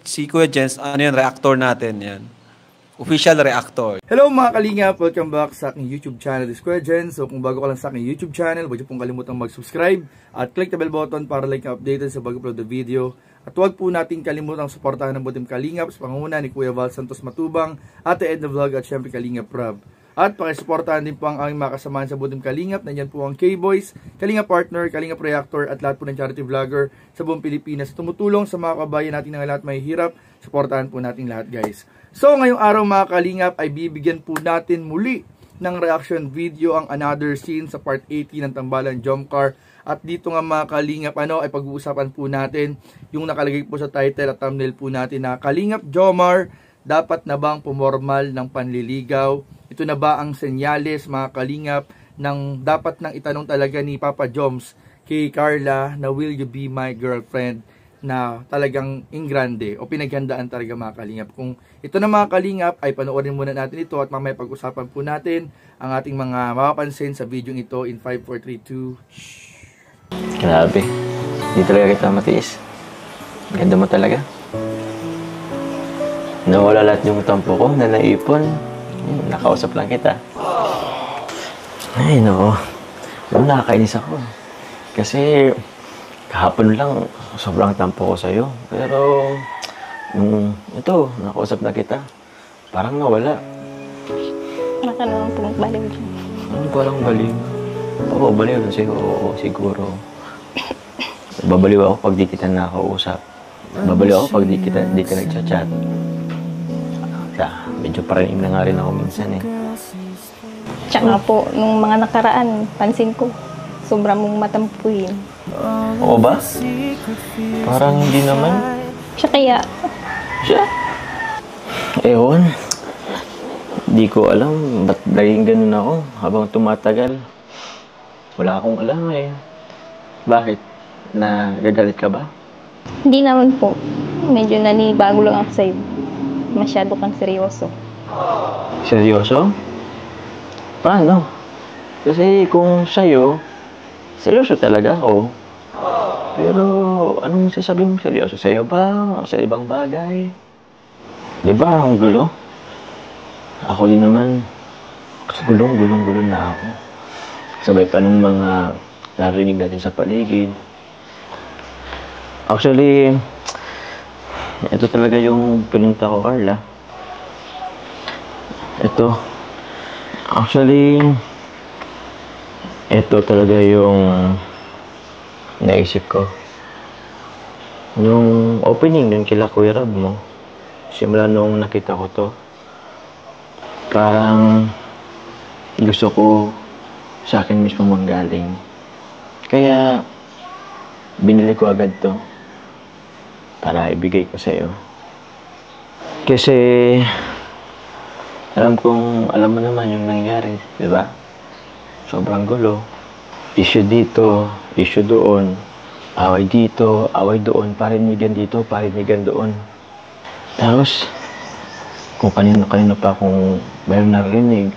si Kuya Jens, ano yan, reactor natin yan. Official reactor. Hello mga kalingap! Welcome back sa aking YouTube channel, The Square Gen. So kung bago ka lang sa aking YouTube channel, huwag niyo pong kalimutang mag-subscribe at click the bell button para like na updated sa bago-upload na video. At huwag po natin kalimutang suportahan ng butim kalingap sa pangunguna ni Kuya Val Santos Matubang, Ate Edna Vlog at syempre Kalingap Rob. At pakisuportahan din po ang aming mga kasamahan sa butim kalingap. Nandiyan po ang K-Boys, Kalingap Partner, Kalingap Reactor at lahat po ng charity vlogger sa buong Pilipinas. Tumutulong sa mga kabayan natin na lahat may hirap. Suportahan po natin lahat guys. So ngayong araw mga kalingap ay bibigyan po natin muli ng reaction video ang another scene sa part 80 ng Tambalan Jomcar. At dito nga mga kalingap ay pag-uusapan po natin yung nakalagay po sa title at thumbnail po natin na Kalingap Jomar, dapat na bang pumormal ng panliligaw? Ito na ba ang senyales mga kalingap ng dapat nang itanong talaga ni Papa Joms kay Carla na will you be my girlfriend? Na talagang ingrande o pinaghandaan talaga mga kalingap. Kung ito na mga kalingap ay panoorin muna natin ito at mamaya pag-usapan po natin ang ating mga mapapansin sa video ito in 5, 4, 3, 2. Grabe, hindi talaga kita matiis. Ganda mo talaga. Nawala lahat yung tampo ko na naipon. Nakausap lang kita. Ay no, nakakainis ako. Kasi kahapon lang, sobrang tampo ko sa'yo. Pero, nung ito, nakausap na kita, parang nawala. Baka naman po baliw dyan. Ano palang baliw? Oo, baliw na sa'yo. Oo, siguro. Babaliw ako pag di kita nakausap. Babaliw ako pag di ka nagchat-chat. Medyo paraning na nga rin ako minsan eh. Tsaka po, nung mga nakaraan, pansin ko, sobrang mong matampuin. Oo ba? Parang hindi naman. Siya kaya? Siya? Ewan. Di ko alam ba't laging ganun ako habang tumatagal. Wala akong alam eh. Bakit? Nagagalit ka ba? Hindi naman po. Medyo nanibago lang ako sa'yo. Masyado kang seryoso. Seryoso? Paano? Kasi kung sa'yo, seryoso talaga ako. Pero, anong sasabi mo seryoso? Sa'yo ba? O sa ibang bagay? Di ba, ang gulo? Ako din naman, gulong-gulo na ako. Sabay pa ng mga narinig natin sa paligid. Actually, ito talaga yung pinunta ko, Carla. Ito talaga yung naisip ko. Yung opening ng kila Kuya Rob mo, simula nung nakita ko to, parang gusto ko sa akin mismo manggaling. Kaya, binili ko agad to para ibigay ko sa'yo. Kasi, alam mo naman yung nangyari, di ba? Sobrang gulo. Issue dito, issue doon. Away dito, away doon. Parinigan dito, parinigan doon. Tapos, kung kanino-kanino pa akong mayroon narinig,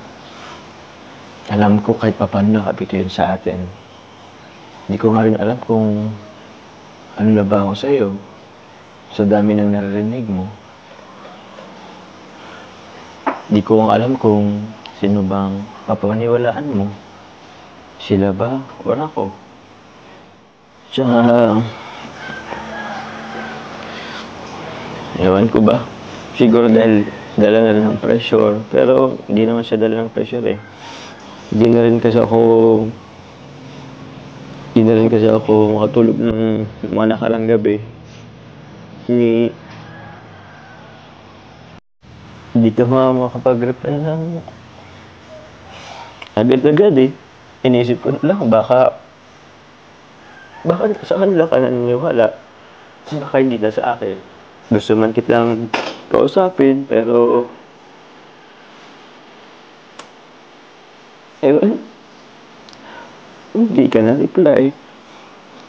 alam ko kahit paano nakapito yun sa atin. Hindi ko nga rin alam kung ano na ba ako sa'yo sa dami ng narinig mo. Hindi ko alam kung sino bang papaniwalaan mo. Sila ba? Wala ko. Tsaka, ewan ko ba? Siguro dahil dala na rin ng pressure. Pero hindi naman siya dala ng pressure eh. Hindi na rin kasi ako makatulog ng mga nakarang gabi. Hindi ka makapag-reply ng agad-agad eh. Inisip ko na lang, baka sa kanila ka naniniwala. Baka hindi na sa akin. Gusto man kitang kausapin, pero ewan, hindi ka na-reply.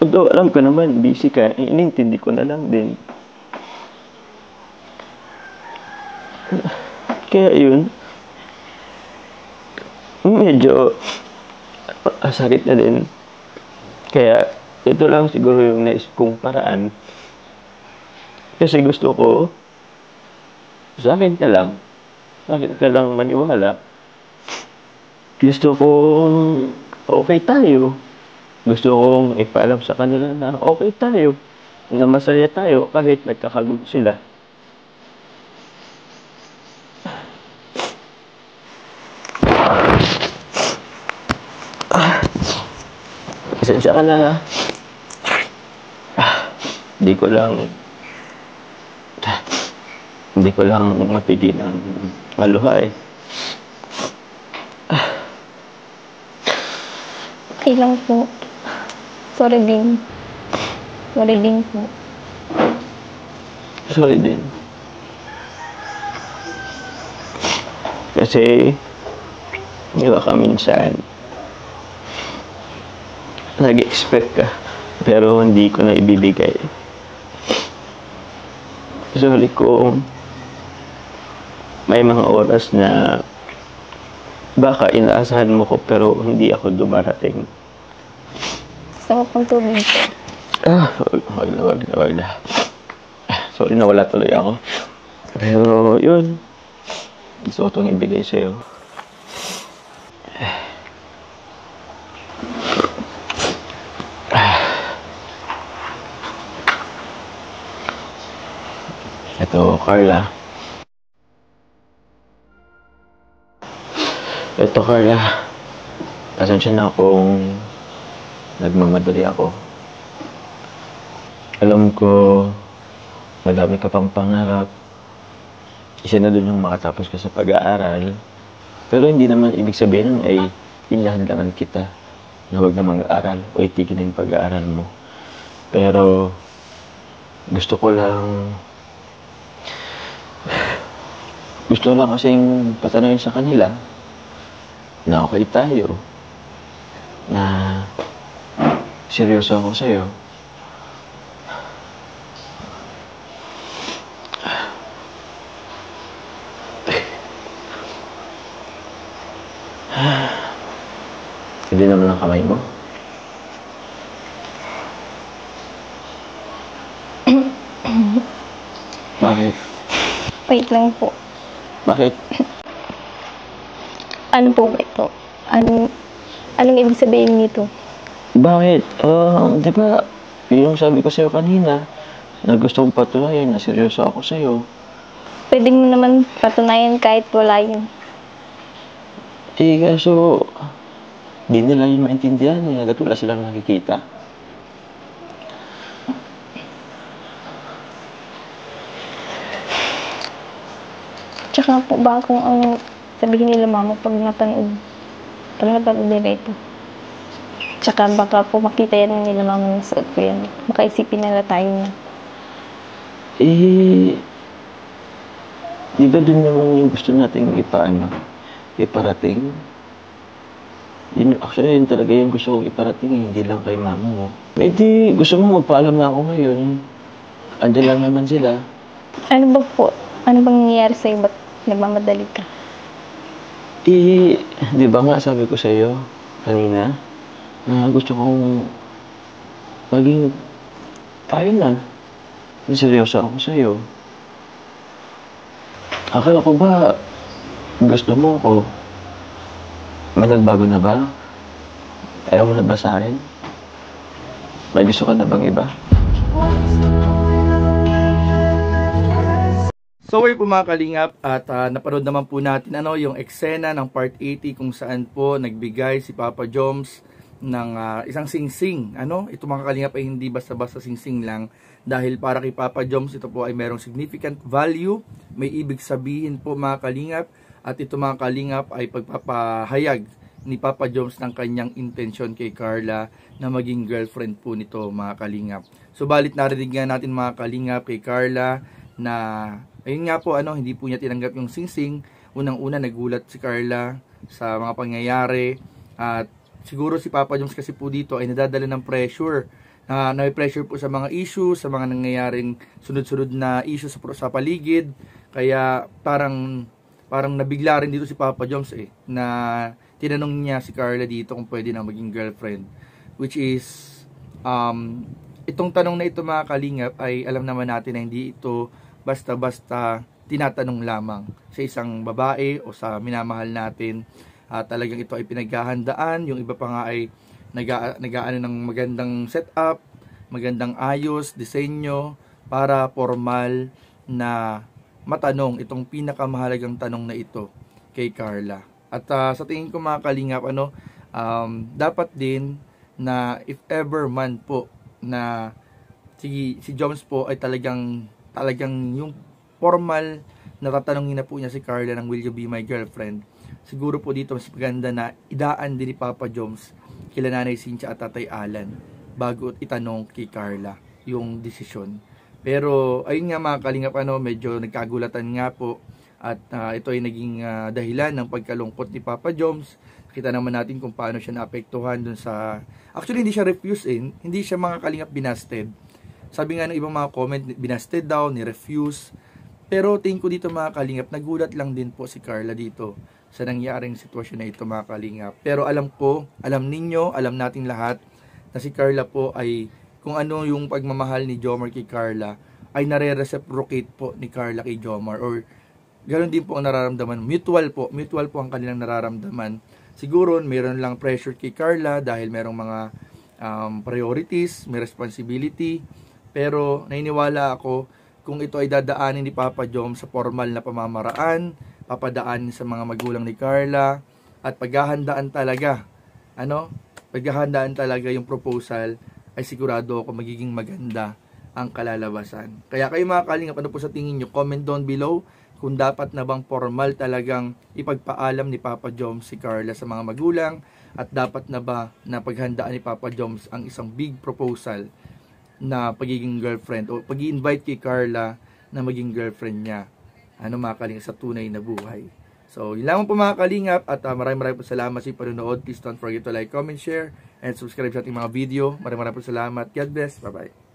Although alam ko naman, busy ka, inintindi ko na lang din. Kaya yun, medyo sakit na din. Kaya ito lang siguro yung naisip kong paraan Kasi gusto ko, sa akin ka lang maniwala. Gusto ko, okay tayo. Gusto kong ipaalam sa kanila na okay tayo. Na masaya tayo kahit nagkakagulo sila. Pasensya ka na. Hindi ko lang mapigilan ng maluha eh. Okay lang po. Sorry din. Sorry din po. Sorry din. Kasi, di ba ka minsan, nag-expect ka, pero hindi ko na ibibigay. Sorry kung may mga oras na baka inaasahan mo ko pero hindi ako dumarating. Gusto mo pang tubig po. Wag na. Sorry na wala tuloy ako. Pero yun, gusto ko itong ibigay sa'yo. Ito, Carla. Pasensya na kung nagmamadali ako. Alam ko, madami ka pang pangarap. Isa na dun yung makatapos ka sa pag-aaral. Pero hindi naman ibig sabihin nun ay inihadlangan kita na huwag na mag-aaral o itigil yung pag-aaral mo. Pero gusto lang kasing patanungin sa kanila na okay tayo, na seryoso ako sa'yo. Hindi naman ang kamay mo. Bakit? Wait lang po. Bakit? Ano po ba ito? Anong ibig sabihin nito? Bakit? Di ba, yung sabi ko sa'yo kanina, na gusto kong patunayan na seryoso ako sa'yo. Pwede mo naman patunayan kahit wala yun. Eh, kaso, di nila yun maintindihan eh. Agad wala silang nakikita. Tsaka po ba kung ano sabihin nila mama pag napanood nila ito. Tsaka baka po makita yan nila mama na suot ko yan. Baka isipin nila tayo na. Eh, di ba dun naman yung gusto nating iparating? Actually, yun talaga yung gusto kong iparating, hindi lang kay mama mo. Eh di, gusto mo magpaalam na ako ngayon. Andiyan lang naman sila. Ano ba po? Ano bang nangyayari sa'yo? Ba't nagmamadali ka? Eh, di ba nga sabi ko sa'yo kanina na gusto kong maging tayo na. Seryoso ako sa'yo. Akala ko ba gusto mo ako? May nagbago na ba? Ayaw mo na ba sa akin? May gusto ka na bang iba? So we're po mga kalingap at napanood naman po natin yung eksena ng part 80 kung saan po nagbigay si Papa Joms ng isang singsing. Ito mga kalingap ay hindi basta-basta singsing lang dahil para kay Papa Joms ito po ay merong significant value, may ibig sabihin po mga kalingap at ito mga kalingap ay pagpapahayag ni Papa Joms ng kanyang intensyon kay Carla na maging girlfriend po nito mga kalingap. Subalit narinig nga natin mga kalingap kay Carla na ayun nga po hindi po niya tinanggap yung singsing. Unang-una nagulat si Carla sa mga pangyayari at siguro si Papa Joms kasi po dito ay nadadala ng pressure. May pressure po sa mga issue, sa mga nangyayaring sunod-sunod na issue sa paligid. Kaya parang nabigla rin dito si Papa Joms na tinanong niya si Carla dito kung pwede na maging girlfriend. Which is itong tanong na ito mga kalingap ay alam naman natin na hindi ito basta-basta tinatanong lamang sa isang babae o sa minamahal natin. Talagang ito ay pinaghahandaan. Yung iba pa nga ay nag-aano ng magandang setup, magandang ayos, disenyo para formal na matanong itong pinakamahalagang tanong na ito kay Carla. At sa tingin ko mga kalingap, dapat din na if ever man po na si Joms po ay talagang yung formal na tatanungin na po niya si Carla ng will you be my girlfriend, siguro po dito mas maganda na idaan din ni Papa Joms kila Nanay Cynthia at Tatay Alan bago itanong kay Carla yung desisyon. Pero ayun nga mga kalingap, medyo nagkagulatan nga po at ito ay naging dahilan ng pagkalungkot ni Papa Joms. Kita naman natin kung paano siya naapektuhan dun sa... Actually, hindi siya refuse hindi siya mga kalingap binasted. Sabi nga ng ibang mga comment, binasted daw, ni-refuse. Pero tingin ko dito mga kalingap, nagulat lang din po si Carla dito sa nangyaring sitwasyon na ito mga kalingap. Pero alam ninyo, alam natin lahat na si Carla po ay kung ano yung pagmamahal ni Jomar kay Carla ay nare-reciprocate po ni Carla kay Jomar, or ganoon din po ang nararamdaman. Mutual po ang kanilang nararamdaman. Siguro mayroon lang pressure kay Carla dahil merong mga priorities, may responsibility. Pero naniniwala ako kung ito ay dadaanin ni Papa Joms sa formal na pamamaraan, papadaanin sa mga magulang ni Carla, at paghahandaan talaga yung proposal, ay sigurado ako magiging maganda ang kalalabasan. Kaya kayo mga kalingap, ano po sa tingin nyo? Comment down below kung dapat na bang formal talagang ipagpaalam ni Papa Joms si Carla sa mga magulang, at dapat na ba na paghandaan ni Papa Joms ang isang big proposal na pagiging girlfriend o pag-i-invite kay Carla na maging girlfriend niya mga kalingap sa tunay na buhay. So yun lamang po mga kalingap, at maraming po salamat sa panonood. Please don't forget to like, comment, share, and subscribe sa ating mga video. Maraming po salamat. God bless. Bye bye.